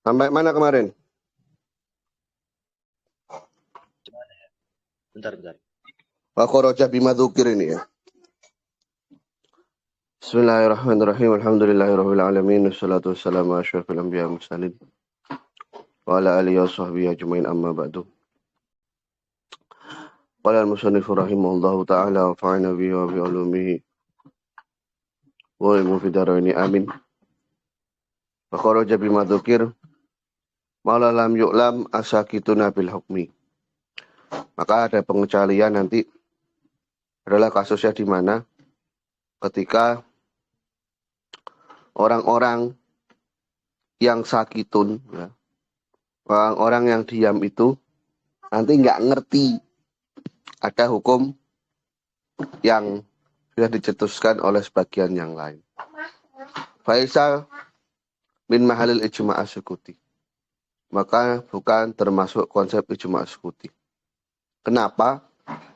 Sampai mana kemarin? Bentar. Wa kharaja bima dzukir ini ya. Bismillahirrahmanirrahim. Alhamdulillahirabbil alamin. Wassalatu wassalamu ala asyrofil anbiya'i wal mursalin. Wa ala alihi wa sahbihi ajmain amma ba'du. Qala al-musannif rahimahullahu ta'ala wa fa'ana bihi wa bi ulumihi wa ilmu fid dharaini amin. Wa kharaja bima dzukir mala lam yu'lam asakituna bil hukmi. Maka ada pengecualian nanti adalah kasusnya di mana ketika orang-orang yang sakitun, ya, orang-orang yang diam itu nanti nggak ngerti ada hukum yang sudah dicetuskan oleh sebagian yang lain. Faisal min mahalil ijma' as-sukuti. Maka bukan termasuk konsep ijma' as-sukuti. Kenapa?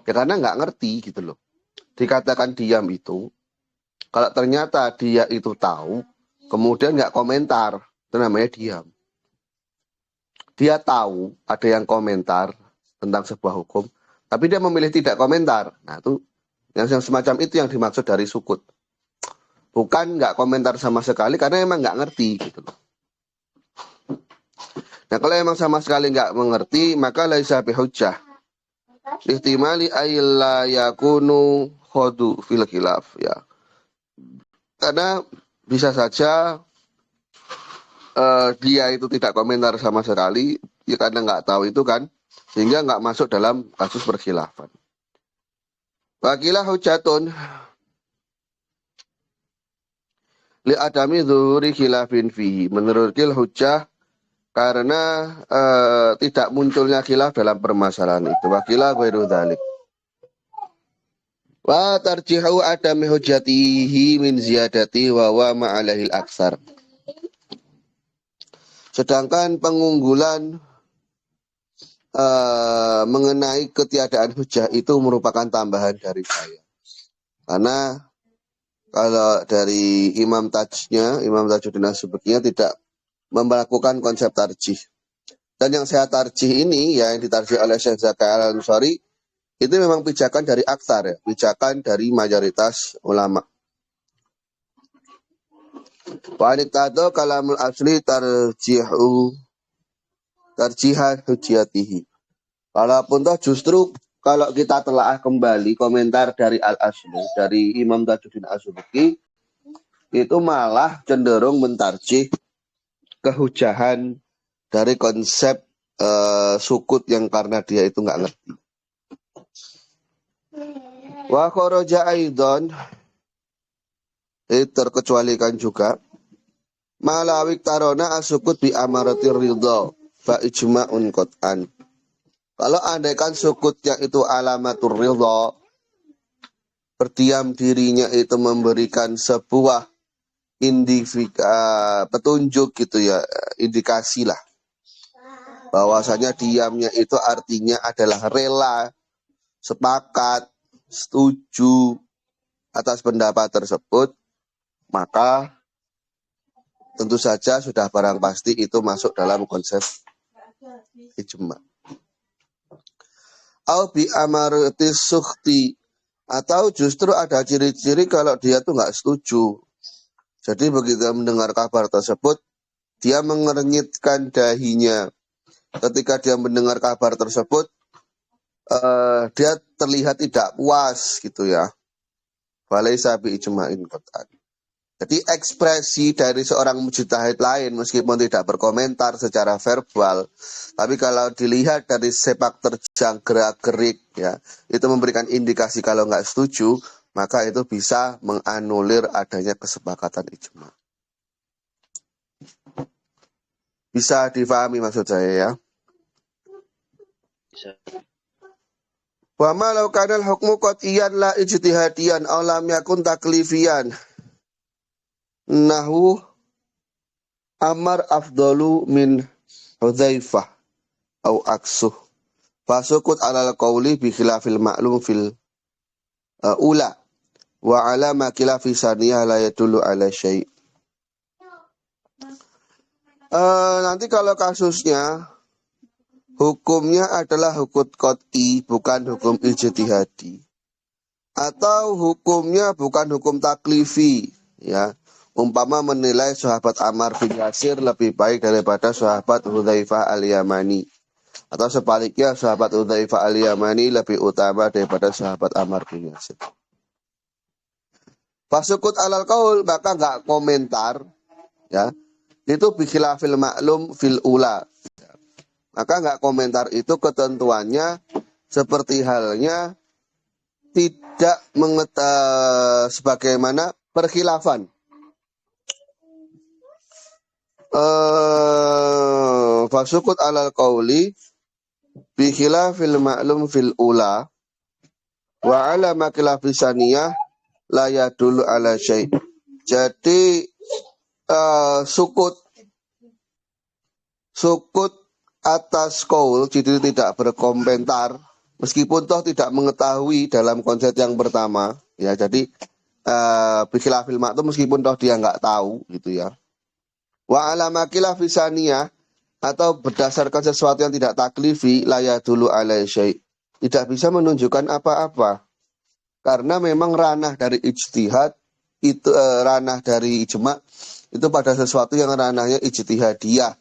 Ya karena nggak ngerti gitu loh. Dikatakan diam itu, kalau ternyata dia itu tahu, kemudian nggak komentar, itu namanya diam. Dia tahu ada yang komentar tentang sebuah hukum, tapi dia memilih tidak komentar. Nah itu yang semacam itu yang dimaksud dari sukut. Bukan nggak komentar sama sekali karena emang nggak ngerti gitu loh. Nah kalau emang sama sekali nggak mengerti, maka laisa bihujjah. Ihtimali ayla yakunu khodu fil khilaf ya. Karena bisa saja dia itu tidak komentar sama sekali, ya karena nggak tahu itu kan, sehingga nggak masuk dalam kasus perkhilafan. Wakilah hujatun li adami zuhuri khilafin fihi. Menurut hujjah karena tidak munculnya khilaf dalam permasalahan itu. Wakilah ghairu dzalik. Wa tarjihu adami hujjatihi min ziyadati wa wa ma'alahil aksar. Sedangkan pengunggulan mengenai ketiadaan hujjah itu merupakan tambahan dari saya. Karena kalau dari Imam Tajuddin As-Subkinya tidak melakukan konsep tarjih. Dan yang saya tarjih ini, ya, yang ditarjih oleh Syekh Zakaria Al-Ansari, itu memang pijakan dari aksar, ya, pijakan dari mayoritas ulama. Wa'aniktado kalamul asli tarjihan hujjatihi. Walaupun toh justru kalau kita telah kembali komentar dari Al-Asli, dari Imam Tajuddin As-Subki, itu malah cenderung mentarjih kehujahan dari konsep sukut yang karena dia itu nggak ngerti. Wa kharaja aidon, terkecualikan juga malawik tarona asukut bi amaratir ridho fa ijma'un qat'an. Kalau andaikan sukutnya itu alamatur ridho, berdiam dirinya itu memberikan sebuah petunjuk gitu ya, indikasi lah bahwasanya diamnya itu artinya adalah rela, sepakat, setuju atas pendapat tersebut, maka tentu saja sudah barang pasti itu masuk dalam konsep ijma. Au bi amarati sukhti, atau justru ada ciri-ciri kalau dia tuh nggak setuju. Jadi begitu mendengar kabar tersebut, dia mengernyitkan dahinya. Ketika dia mendengar kabar tersebut, dia terlihat tidak puas gitu ya. Walaisa bi ijma'in qat'an. Jadi ekspresi dari seorang mujtahid lain meskipun tidak berkomentar secara verbal, tapi kalau dilihat dari sepak terjang gerak-gerik ya, itu memberikan indikasi kalau nggak setuju, maka itu bisa menganulir adanya kesepakatan ijma. Bisa difahami maksud saya ya? Bisa. Wa ma law kana al-hukmu qat'iyan la ijtihadiyan aw lam yakun taklifiyan. Nahu amar afdalu min Hudzaifah au aksuh. Fasukut alal qawli bi khilafil ma'lum fil ula wa ala ma khilafi saniyah la yadullu ala syai'. Nanti kalau kasusnya hukumnya adalah hukum qot'i, bukan hukum ijtihadi. Atau hukumnya bukan hukum taklifi, ya. Umpama menilai sahabat Ammar bin Yasir lebih baik daripada sahabat Hudzaifah al-Yamani. Atau sebaliknya sahabat Hudzaifah al-Yamani lebih utama daripada sahabat Ammar bin Yasir. Fasukut alal qaul, maka nggak komentar, ya. Itu bikhilafil maklum fil ula. Maka nggak komentar itu ketentuannya seperti halnya tidak sebagaimana perkhilafan. Fasukut alal qauli bi khilafil ma'lum fil ula wa ala makilafis saniyah la yadullu ala syai'. Jadi sukut atas qaul, jadi tidak berkomentar meskipun toh tidak mengetahui dalam konsep yang pertama, ya. Jadi bi khilafil ma'lum meskipun toh dia nggak tahu gitu, ya. Wa alamakila fisaniyah, atau berdasarkan sesuatu yang tidak taklifi, laya dulu alai syai', tidak bisa menunjukkan apa-apa, karena memang ranah dari ijtihad itu ranah dari ijma itu pada sesuatu yang ranahnya ijtihadiyah.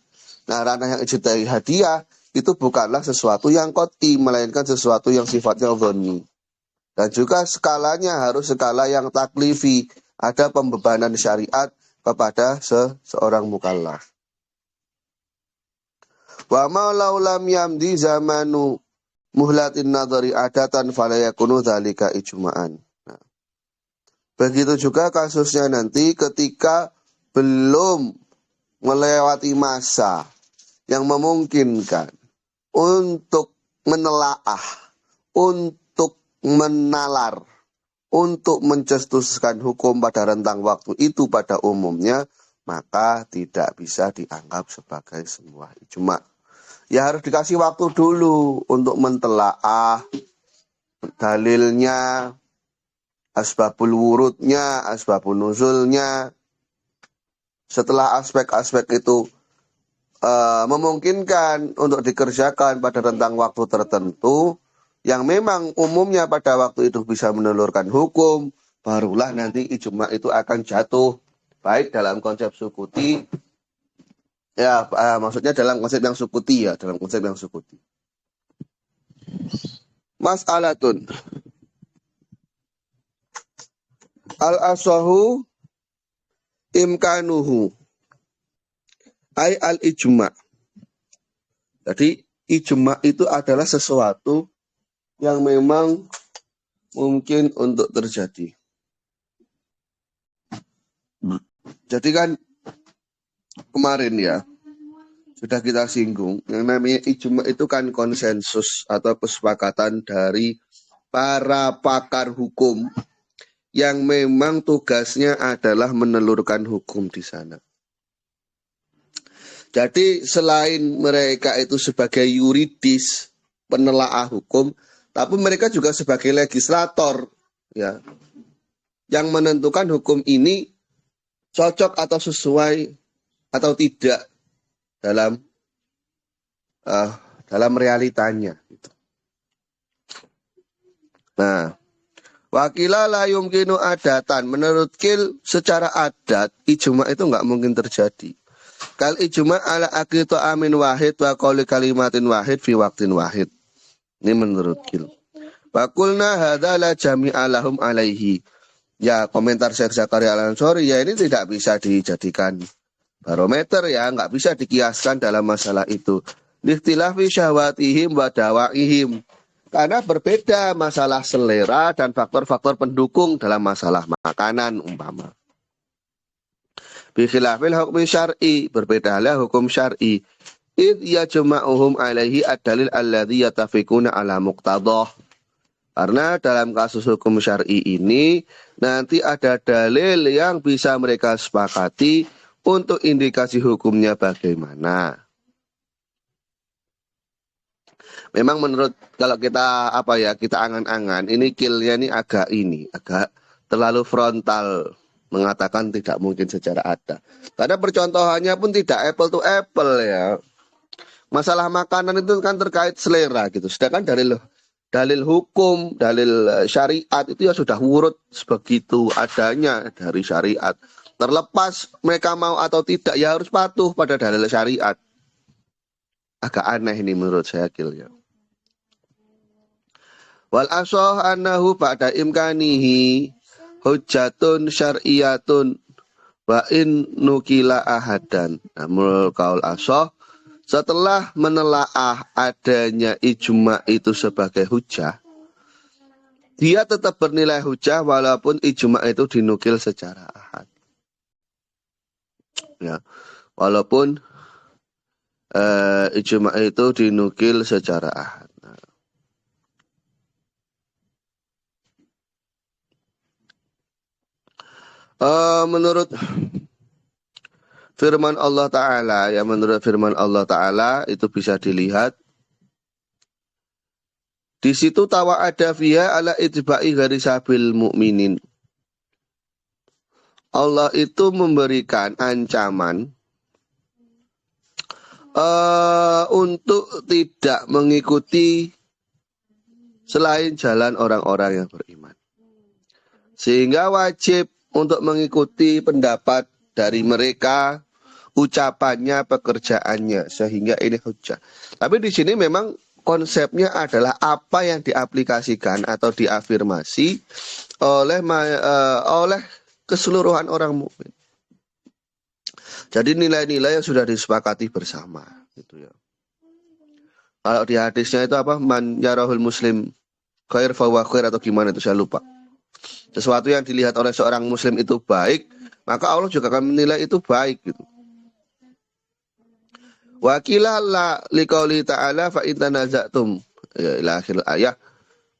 Nah, ranah yang ijtihadiyah itu bukanlah sesuatu yang qot'i, melainkan sesuatu yang sifatnya dhonni. Dan juga skalanya harus skala yang taklifi, ada pembebanan syariat kepada seorang mukallaf. Wa ma law lam yamdi zamanu muhlatin nadhari adatan fala yakunu dzalika ijma'an. Nah, begitu juga kasusnya nanti ketika belum melewati masa yang memungkinkan untuk menelaah, untuk menalar, untuk mencetuskan hukum pada rentang waktu itu pada umumnya, maka tidak bisa dianggap sebagai sebuah ijma. Ya harus dikasih waktu dulu untuk mentelaah dalilnya, asbabul wurudnya, asbabun nuzulnya. Setelah aspek-aspek itu memungkinkan untuk dikerjakan pada rentang waktu tertentu, yang memang umumnya pada waktu itu bisa menelurkan hukum, barulah nanti ijma itu akan jatuh, baik dalam konsep sukuti, ya maksudnya dalam konsep yang sukuti, ya, dalam konsep yang sukuti. Mas'alatun al-asahu imkanuhu ay al-ijma. Jadi ijma itu adalah sesuatu yang memang mungkin untuk terjadi. Jadi kan kemarin, ya, sudah kita singgung, yang namanya ijma itu kan konsensus atau kesepakatan dari para pakar hukum yang memang tugasnya adalah menelurkan hukum di sana. Jadi selain mereka itu sebagai yuridis, penelaah hukum, tapi mereka juga sebagai legislator, ya, yang menentukan hukum ini cocok atau sesuai atau tidak dalam realitanya. Nah, wakila la yumkinu adatan, menurut Kil secara adat ijma itu nggak mungkin terjadi. Kal ijma ala aqitu amin wahid wa qauli kalimatin wahid fi waqtin wahid. Ini menurut Kil. Fakulna hadza la jami'a lahum alaihi. Ya, komentar Syekh Zakaria Al-Ansori, ya ini tidak bisa dijadikan barometer, ya, nggak bisa dikiaskan dalam masalah itu. Likhtilafi syahwatihim wa dawaihim. Karena berbeda masalah selera dan faktor-faktor pendukung dalam masalah makanan umpama. Bi khilafil hukmi syar'i, berbeda halnya hukum syar'i. Id yajma'uhum alaihi ad-dalil alladhi yatafiquna ala muqtadah. Karena dalam kasus hukum syar'i ini nanti ada dalil yang bisa mereka sepakati untuk indikasi hukumnya bagaimana. Memang menurut, kalau kita kita angan-angan, ini Kilnya ini agak terlalu frontal. mengatakan tidak mungkin secara ada. Karena percontohannya pun tidak apple to apple ya. Masalah makanan itu kan terkait selera gitu. Sedangkan dalil hukum, dalil syariat itu ya sudah urut sebegitu adanya dari syariat. Terlepas mereka mau atau tidak ya harus patuh pada dalil syariat. Agak aneh ini menurut saya ya. Wal ashah annahu ba'da imkanihi hujjatun syar'iyatun wa in nukila ahadan. Nah, menurut kaul ashah, setelah menelaah adanya ijma itu sebagai hujjah, dia tetap bernilai hujjah walaupun ijma itu dinukil secara ahad. Ya, walaupun ijma itu dinukil secara ahad. Menurut firman Allah Ta'ala, ya menurut firman Allah Ta'ala itu bisa dilihat. Di situ tawa ada fiha ala itba'i gharisabil mu'minin. Allah itu memberikan ancaman untuk tidak mengikuti selain jalan orang-orang yang beriman. Sehingga wajib untuk mengikuti pendapat dari mereka, ucapannya, pekerjaannya, sehingga ini hujjah. Tapi di sini memang konsepnya adalah apa yang diaplikasikan atau diafirmasi oleh keseluruhan orang mukmin. Jadi nilai-nilai yang sudah disepakati bersama, gitu ya. Kalau di hadisnya itu apa? Man yarahul muslim khair fa khair atau gimana itu saya lupa. Sesuatu yang dilihat oleh seorang muslim itu baik, maka Allah juga akan menilai itu baik gitu. Wa qila la liqauli ta'ala fa in tanazatum ila akhir ayat.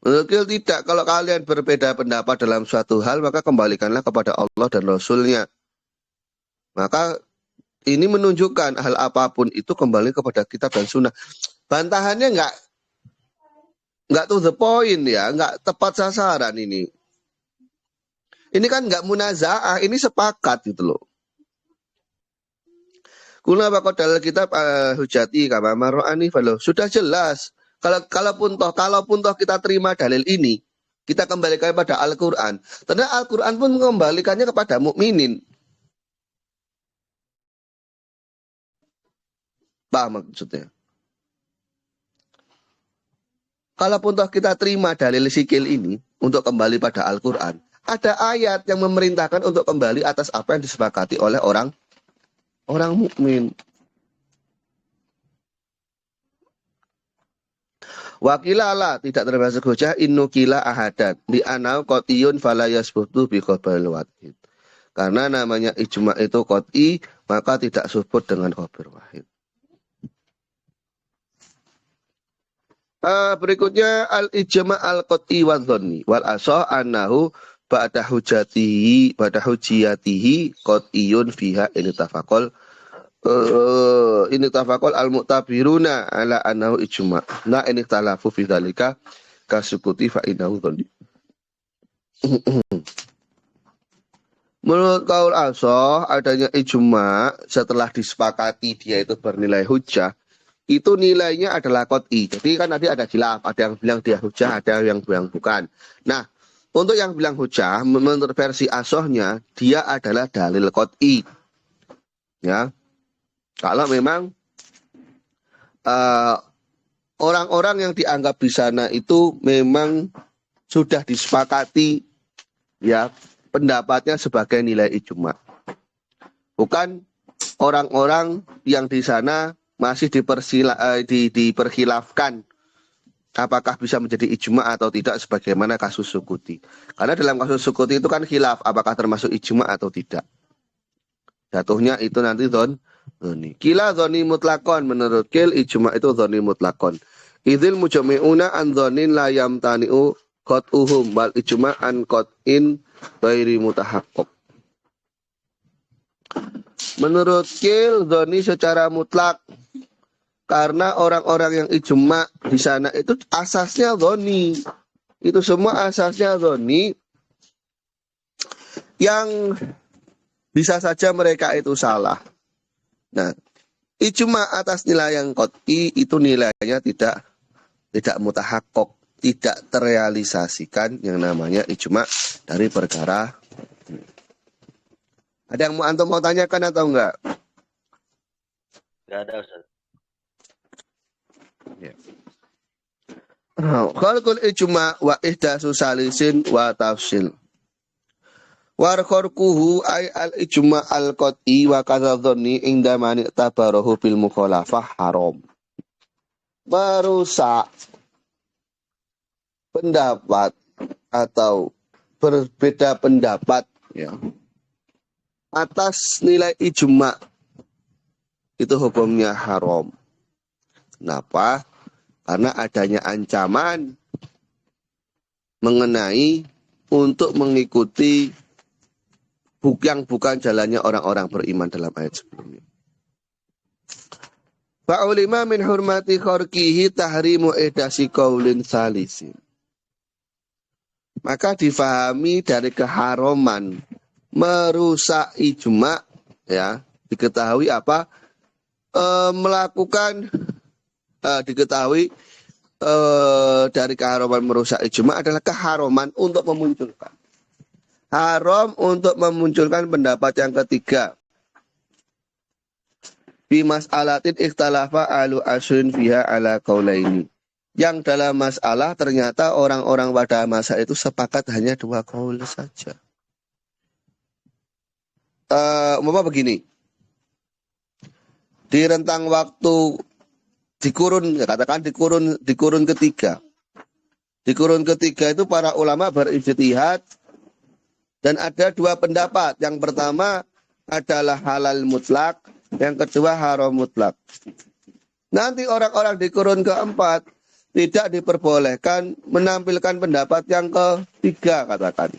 Menurut tidak, kalau kalian berbeda pendapat dalam suatu hal maka kembalikanlah kepada Allah dan Rasulnya. Maka ini menunjukkan hal apapun itu kembali kepada kitab dan sunnah. Bantahannya enggak to the point ya, enggak tepat sasaran ini. Ini kan enggak munazaah, ini sepakat gitu loh. Kuna bakal kitab hujati kama mar'ani falo. Sudah jelas. Kalaupun toh kita terima dalil ini, kita kembalikan pada Al-Qur'an. Karena Al-Qur'an pun mengembalikannya kepada mukminin. Paham maksudnya? Kalaupun toh kita terima dalil sikil ini untuk kembali pada Al-Qur'an, ada ayat yang memerintahkan untuk kembali atas apa yang disepakati oleh orang mukmin. Wakilala tidak termasuk hujah innukila ahadan di anau qotiyun fala yasbutu bi khabaril wahid. Karena namanya ijma itu qot'i, maka tidak subut dengan khabar wahid. Berikutnya al-ijma al-qot'i wa dhanni wal asah annahu ba'da hujjatihi qot'iyun fiha ini tafaqol al-mu'tabiruna ala annahu ijma. Nah ini talafu fi dzalika kasukuti fa innahu dhanni. Menurut kaul asah, adanya ijma setelah disepakati dia itu bernilai hujjah, itu nilainya adalah qot'i. Jadi kan tadi ada khilaf, ada yang bilang dia hujjah, ada yang bilang bukan. Nah, untuk yang bilang hujjah, menurut versi asahnya, dia adalah dalil qot'i. Ya. Kalau memang orang-orang yang dianggap di sana itu memang sudah disepakati ya pendapatnya sebagai nilai ijma. Bukan orang-orang yang di sana masih diperkhilafkan apakah bisa menjadi ijma atau tidak sebagaimana kasus Sukuti. Karena dalam kasus Sukuti itu kan khilaf apakah termasuk ijma atau tidak. Jatuhnya itu nanti dhoni. Kila dhoni mutlakon, menurut kil ijma itu dhoni mutlakon. Idzil mujami'una an dhonin la yamtani'u qat'uhum bal ijma an qat'in ghairi mutahaqqaq. Menurut kil dhoni secara mutlak, karena orang-orang yang ijma di sana itu asasnya dhoni. Itu semua asasnya dhoni. yang bisa saja mereka itu salah. Nah, ijma atas nilai yang qat'i itu nilainya tidak mutahaqqaq, tidak terrealisasikan yang namanya ijma dari perkara. Ada yang antum mau tanyakan atau enggak? Enggak ada, Ustaz. Ya. Khalqul ijma wa ihdasu salisin wa tafsil. War kharquhu ay al ijma al qat'i wa kadzadhanni inda man tabarahu bil mukhalafah haram. Merusak pendapat atau berbeda pendapat ya atas nilai ijma itu hukumnya haram. Kenapa? Karena adanya ancaman mengenai untuk mengikuti yang bukan jalannya orang-orang beriman dalam ayat sebelumnya. Fa'ulima min hurmati kharqihi tahrimu ihdasi qaulin salisin. Maka difahami dari keharaman merusak ijma ya, diketahui apa? Melakukan diketahui dari keharaman merusak ijma adalah keharaman untuk memunculkan. Haram untuk memunculkan pendapat yang ketiga. Bi mas'alatin ikhtalafa alu asrin fiha ala qaulaini. Yang dalam masalah ternyata orang-orang pada masa itu sepakat hanya 2 qaul saja. Umpama begini. Di rentang waktu di kurun ketiga. Di kurun ketiga itu para ulama berijtihad dan ada 2 pendapat. Yang pertama adalah halal mutlak, yang kedua haram mutlak. Nanti orang-orang di kurun keempat tidak diperbolehkan menampilkan pendapat yang ketiga, katakan.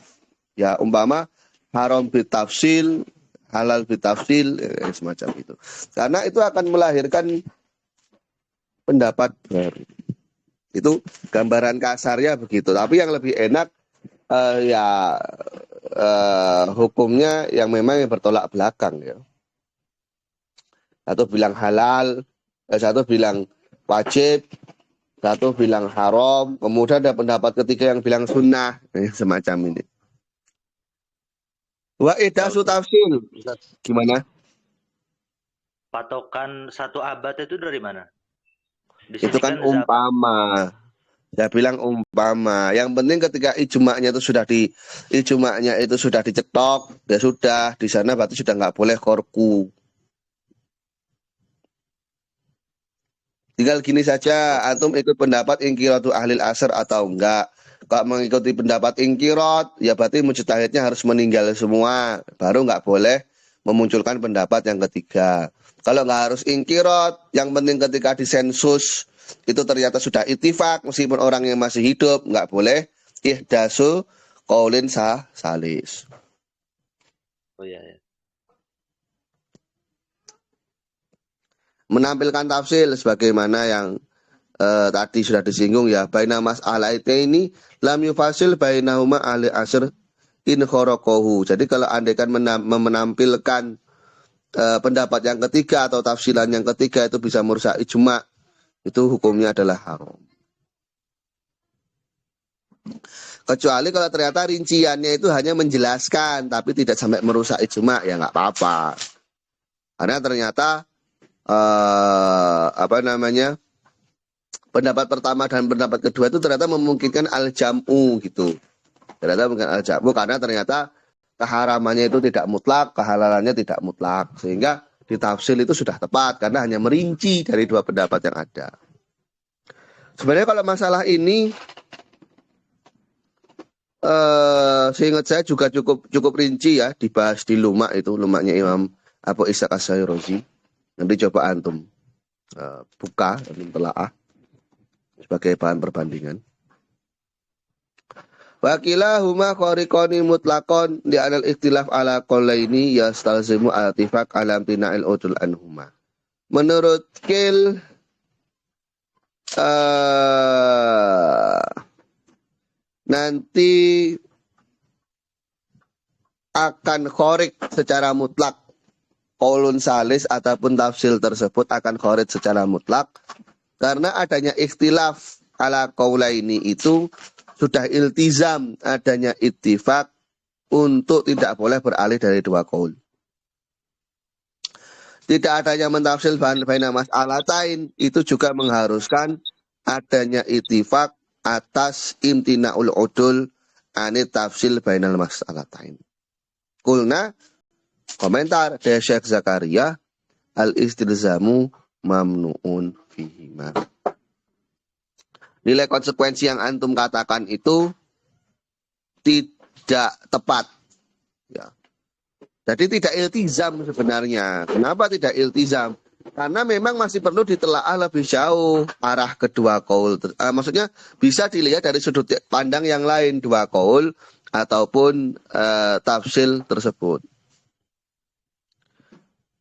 Ya, umpama haram bitafsil, halal bitafsil, semacam itu. Karena itu akan melahirkan pendapat baru. Itu gambaran kasarnya begitu. Tapi yang lebih enak hukumnya yang memang yang bertolak belakang ya. Satu bilang halal, satu bilang wajib, satu bilang haram, kemudian ada pendapat ketiga yang bilang sunnah, semacam ini. Wa idasu tafsil. Gimana? Patokan 1 abad itu dari mana? Di Itu sini kan zaman. umpama. Saya bilang umpama. Yang penting ketika ijma'nya itu sudah dicetok, ya sudah di sana berarti sudah nggak boleh korku. Tinggal gini saja, antum ikut pendapat ingkiratu ahlil asr atau enggak. Kalau mengikuti pendapat ingkirat, ya berarti mujtahidnya harus meninggal semua. Baru nggak boleh memunculkan pendapat yang ketiga. Kalau nggak harus ingkirat, yang penting ketika disensus, itu ternyata sudah ittifaq, meskipun orang yang masih hidup, nggak boleh ihdasu qaulin salis. Oh iya, ya. Menampilkan tafsir sebagaimana yang tadi sudah disinggung ya, baina mas'alaini lam yufasil bainahuma ahli asr in kharaqahu. Jadi kalau andaikan menampilkan pendapat yang ketiga atau tafsiran yang ketiga itu bisa merusak ijma, itu hukumnya adalah haram. Kecuali kalau ternyata rinciannya itu hanya menjelaskan tapi tidak sampai merusak ijma, ya nggak apa-apa. Karena ternyata pendapat pertama dan pendapat kedua itu ternyata memungkinkan al-jam'u gitu. Ternyata mungkin al-jam'u karena ternyata keharamannya itu tidak mutlak, kehalalannya tidak mutlak. Sehingga ditafsir itu sudah tepat karena hanya merinci dari 2 pendapat yang ada. Sebenarnya kalau masalah ini seingat saya juga cukup rinci ya dibahas di lumaknya Imam Abu Ishaq As-Syairazi. Nanti coba antum buka dan telaah sebagai bahan perbandingan. Wakila huma khariqani mutlaqon di anal ikhtilaf ala qaulaini yastalzimu al-ittifaq ala imtina'il udul anhuma. Menurut Kil nanti akan khorik secara mutlak. Qaulun salis ataupun tafsil tersebut akan khorik secara mutlak. Karena adanya ikhtilaf ala qaulaini itu sudah iltizam adanya ittifaq untuk tidak boleh beralih dari dua qaul. Tidak adanya mentafsil baina mas'alatain itu juga mengharuskan adanya ittifaq atas imtina'ul udul anit tafsil bainal mas'alatain. Kulna komentar dari Syekh Zakaria al-istilzamu mamnu'un fihima. Nilai konsekuensi yang antum katakan itu tidak tepat. Ya. Jadi tidak iltizam sebenarnya. Kenapa tidak iltizam? Karena memang masih perlu ditelaah lebih jauh arah kedua qaul. Maksudnya bisa dilihat dari sudut pandang yang lain dua qaul ataupun tafsil tersebut.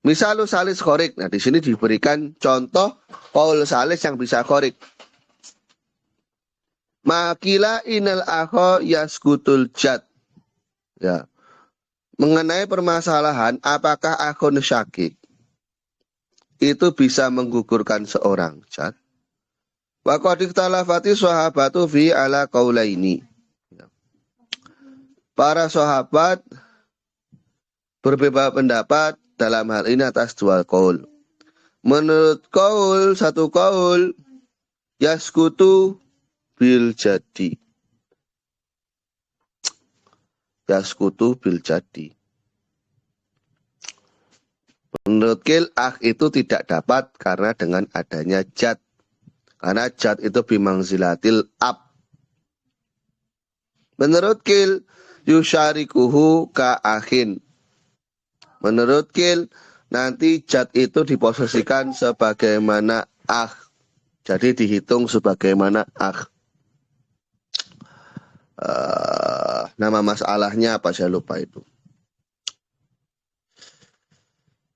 Misalnya salis khorik. Nah, di sini diberikan contoh qaul salis yang bisa khorik. Makila inal akho yaskutul jad. Ya. Mengenai permasalahan apakah akhun syakik itu bisa menggugurkan seorang jad. Wa qad ikhtalafati sahabatu fi ala qaulaini. Ya. Para sahabat berbeda pendapat dalam hal ini atas dua qaul. Menurut qaul, satu qaul yaskutu bil jadi. Yaskutu bil jadi. Menurut qil itu tidak dapat karena dengan adanya jad. Karena jad itu bimangzilatil ab. Menurut qil yusyarikuhu ka akhin. Menurut qil nanti jad itu diposisikan sebagaimana akh. Jadi dihitung sebagaimana akh. Nama masalahnya apa saya lupa itu.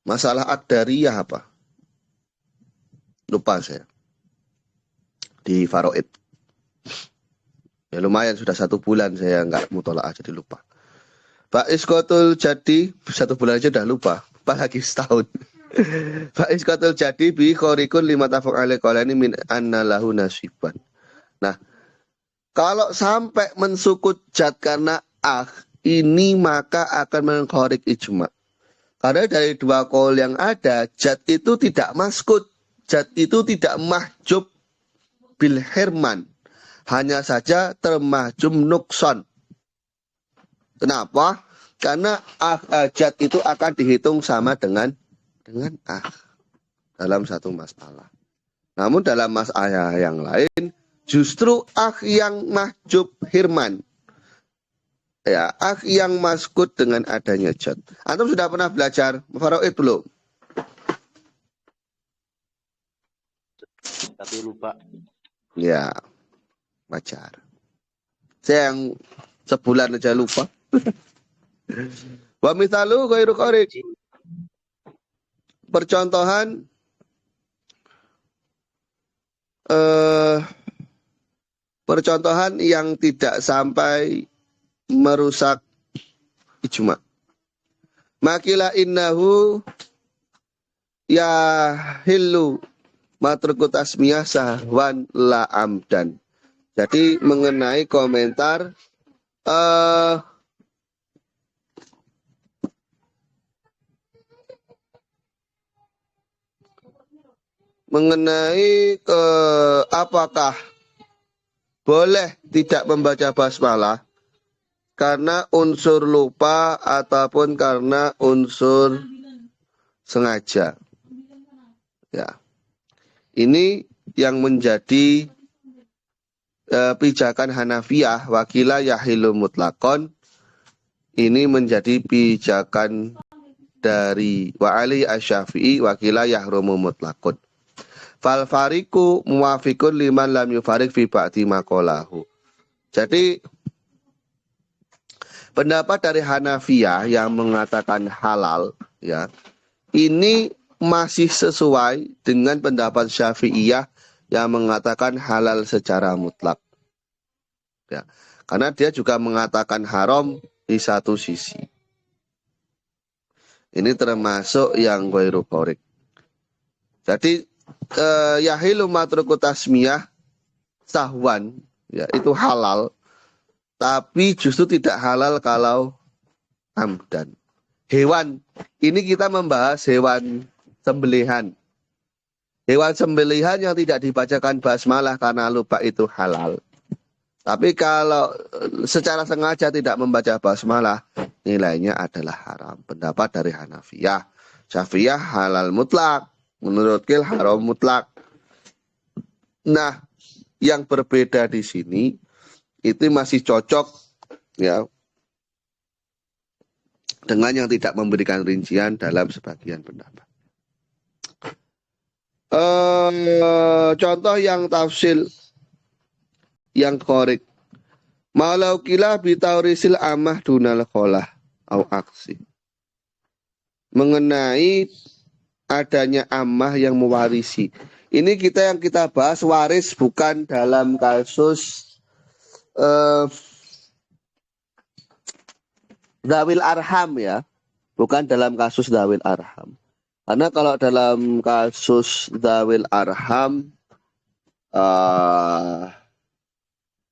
Masalah Akdariyah apa? Lupa saya. Di Faraid. Ya lumayan sudah 1 bulan saya nggak mutolaah jadi lupa. Pak Iskotul jadi 1 bulan aja udah lupa. Apalagi setahun. Pak Iskotul jadi bi khorikun lima tafuk alaih qalani min anna lahu nasiban. Nah, kalau sampai mensukut jad karena ini maka akan mengkhorik ijma. Karena dari dua qaul yang ada, jad itu tidak maskut. Jad itu tidak mahjub bil hirman. Hanya saja termahjum nukson. Kenapa? Karena jad itu akan dihitung sama dengan dalam satu masalah. Namun dalam masalah yang lain, justru yang mahjub hirman. Ya, yang maskut dengan adanya jad. Antum sudah pernah belajar Faraid belum? Tapi lupa. Ya, wajar. Saya yang sebulan aja lupa. Wa mithalu ghairu qarik. Percontohan percontohan yang tidak sampai merusak ijma. Makila innahu ya hillu matrukut asmiyah sahwan la amdan. Jadi mengenai komentar mengenai apakah boleh tidak membaca basmalah karena unsur lupa ataupun karena unsur sengaja. Ya. Ini yang menjadi pijakan Hanafiyah wakila yahilu mutlakon. Ini menjadi pijakan dari wa'ali asy-Syafi'i wakila yahrumu mutlakun. Fal fariku muwafiqun liman lam yufarik fi ba'di maqalahu. Jadi pendapat dari Hanafiyah yang mengatakan halal, ya, ini masih sesuai dengan pendapat Syafi'iyah yang mengatakan halal secara mutlak. Ya, karena dia juga mengatakan haram di satu sisi. Ini termasuk yang ghairu qorik. Jadi yahilu matruku tasmiyah sahwan, ya itu halal, tapi justru tidak halal kalau amdan. Hewan, ini kita membahas hewan sembelihan. Hewan sembelihan yang tidak dibacakan basmalah karena lupa itu halal. Tapi kalau secara sengaja tidak membaca basmalah, nilainya adalah haram. Pendapat dari Hanafiyah. Syafi'iyah halal mutlak. Menurut Kil haram mutlak. Nah, yang berbeda di sini itu masih cocok ya dengan yang tidak memberikan rincian dalam sebagian pendapat. Contoh yang tafsil yang korek. Malau kila bitaurisil amah dunal kholah au aksi. Mengenai adanya amah yang mewarisi. Ini yang kita bahas waris bukan dalam kasus Dawil Arham ya. Bukan dalam kasus Dawil Arham. Karena kalau dalam kasus Dawil Arham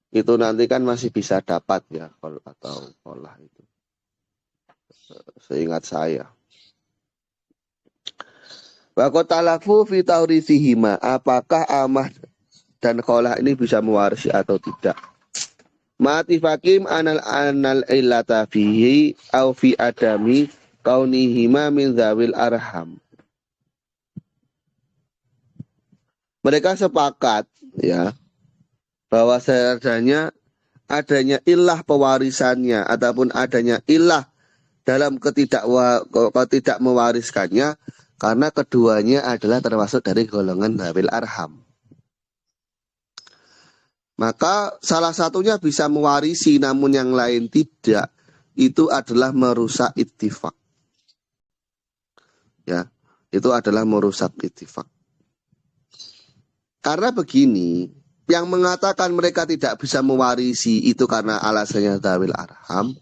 itu nanti kan masih bisa dapat ya atau kolah itu. Seingat saya. Wakotalafu fi taurisihima. Apakah amah dan kolah ini bisa mewarisi atau tidak? Mati fakim anal illata fihi au fi adami kaunihima min zawil arham. Mereka sepakat ya bahwa adanya ilah pewarisannya ataupun adanya ilah dalam tidak mewariskannya karena keduanya adalah termasuk dari golongan zawil arham. Maka salah satunya bisa mewarisi namun yang lain tidak. Itu adalah merusak ittifaq. Ya, itu adalah merusak ittifaq. Karena begini, yang mengatakan mereka tidak bisa mewarisi itu karena alasannya dzawil arham.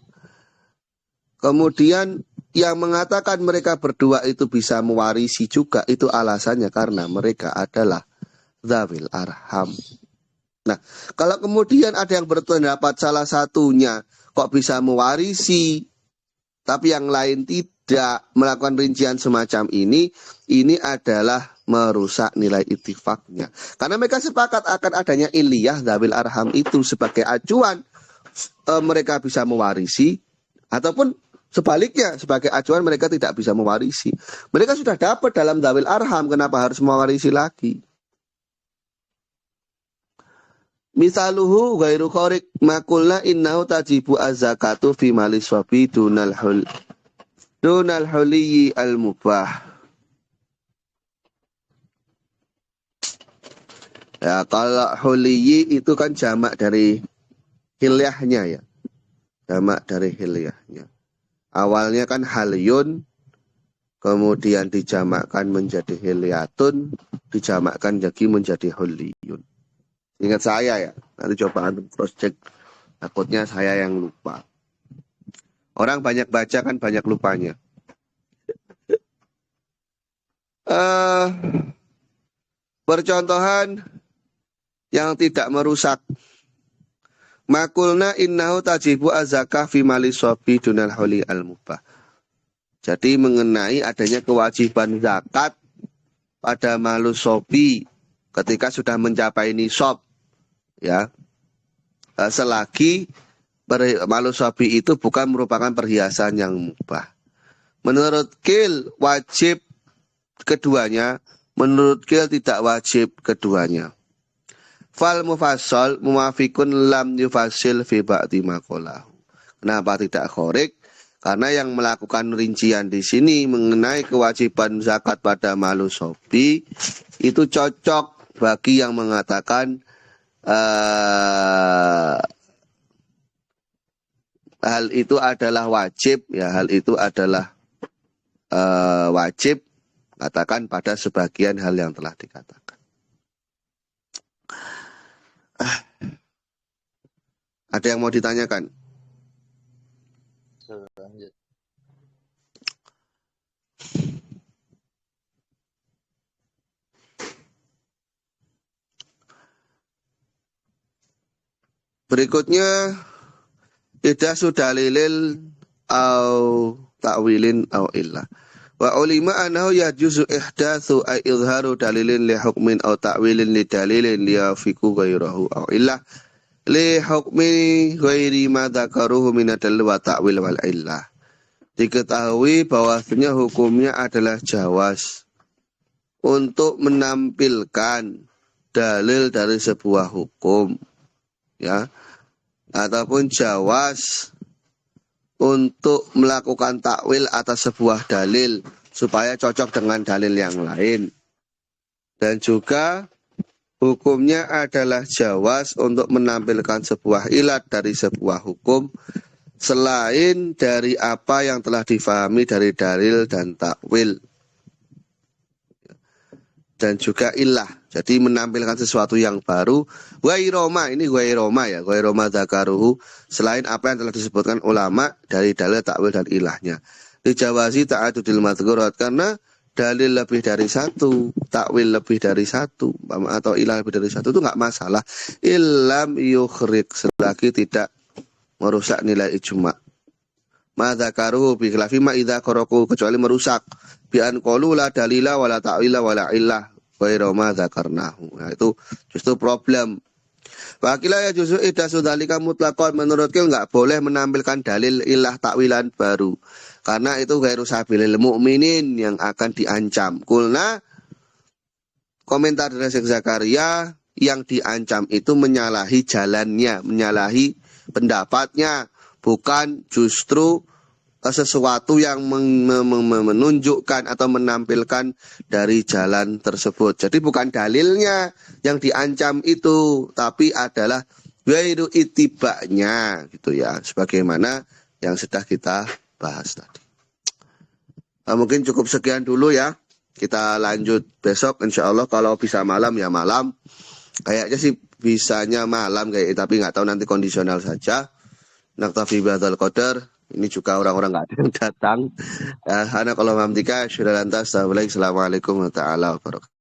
Kemudian yang mengatakan mereka berdua itu bisa mewarisi juga itu alasannya karena mereka adalah dzawil arham. Nah, kalau kemudian ada yang berpendapat salah satunya kok bisa mewarisi, tapi yang lain tidak melakukan rincian semacam ini adalah merusak nilai ittifaqnya. Karena mereka sepakat akan adanya iliyah dzawil arham itu sebagai acuan mereka bisa mewarisi, ataupun sebaliknya sebagai acuan mereka tidak bisa mewarisi. Mereka sudah dapat dalam dzawil arham, kenapa harus mewarisi lagi? Misaluhu ghairu khorik makulna innahu tajibu az-zakatu fi mali swabi dunal huliyi al-mubah. Ya, kalau huliyi itu kan jamak dari hilyahnya ya. Jamak dari hilyahnya. Awalnya kan halyun, kemudian dijamakkan menjadi hilyatun, dijamakkan lagi menjadi huliyun. Ingat saya ya, nanti coba antum cross check. Takutnya saya yang lupa. Orang banyak baca kan banyak lupanya. Percontohan yang tidak merusak. Makulna innahu tajibu az-zakah fi mali sobi dunal huli al-mubah. Jadi mengenai adanya kewajiban zakat pada malu sobi ketika sudah mencapai nisab. Ya, selagi malu sobi itu bukan merupakan perhiasan yang mubah. Menurut Kil wajib keduanya, menurut Kil tidak wajib keduanya. Fal mufassal muwafikun lam yufasil fi ba'di maqalahu. Kenapa tidak khorik? Karena yang melakukan rincian di sini mengenai kewajiban zakat pada malu sobi itu cocok bagi yang mengatakan hal itu adalah wajib ya, hal itu adalah wajib, katakan pada sebagian hal yang telah dikatakan. Ada yang mau ditanyakan? Berikutnya ihdatsu dalilil au ta'wilin au illah. Wa ulima annahu yajuzu ihdatsu ay izharu dalilin li hukmin au ta'wilin li dalilin li yafiku ghairahu au illah li hukmi ghairi ma dzakaruhu min adall wa ta'wil wal illah. Diketahui bahwasanya hukumnya adalah jawaz untuk menampilkan dalil dari sebuah hukum, ya, ataupun jawaz untuk melakukan takwil atas sebuah dalil supaya cocok dengan dalil yang lain. Dan juga hukumnya adalah jawaz untuk menampilkan sebuah ilat dari sebuah hukum selain dari apa yang telah difahami dari dalil dan takwil. Dan juga ilah, jadi menampilkan sesuatu yang baru. Ghairoma, ini ghairoma ya, ghairoma dzakaruhu, selain apa yang telah disebutkan ulama dari dalil, takwil dan ilahnya. Dijawazi ta'adudil madzurat, karena dalil lebih dari satu, takwil lebih dari satu, atau ilah lebih dari satu itu nggak masalah. Illam yukhrik, selagi tidak merusak nilai ijma. Ma dzakaruhu bi khilafi ma idza qaraku, kecuali merusak bi an qalu la dalila wala ta'wila wala illah ghairu ma dzakarnahu. Nah, itu justru problem. Wakilah ya justru ihdatsu dzalika mutlaqan, menurutku enggak boleh menampilkan dalil ilah takwilan baru. Karena itu ghairu sabilil mukminin, yang akan diancam. Kulna, komentar dari Syekh Zakaria, yang diancam itu menyalahi jalannya, menyalahi pendapatnya, bukan justru sesuatu yang menunjukkan atau menampilkan dari jalan tersebut. Jadi bukan dalilnya yang diancam itu, tapi adalah ghairu itibanya, gitu ya, sebagaimana yang sudah kita bahas tadi. Mungkin cukup sekian dulu ya. Kita lanjut besok insya Allah, kalau bisa malam ya malam. Kayaknya sih bisanya malam kayak, tapi nggak tahu, nanti kondisional saja. Naktafi bihadzal qadar. Ini juga orang-orang nggak ada yang datang. Ana kalau mamdika, syukur lantas. Assalamualaikum warahmatullahi wabarakatuh.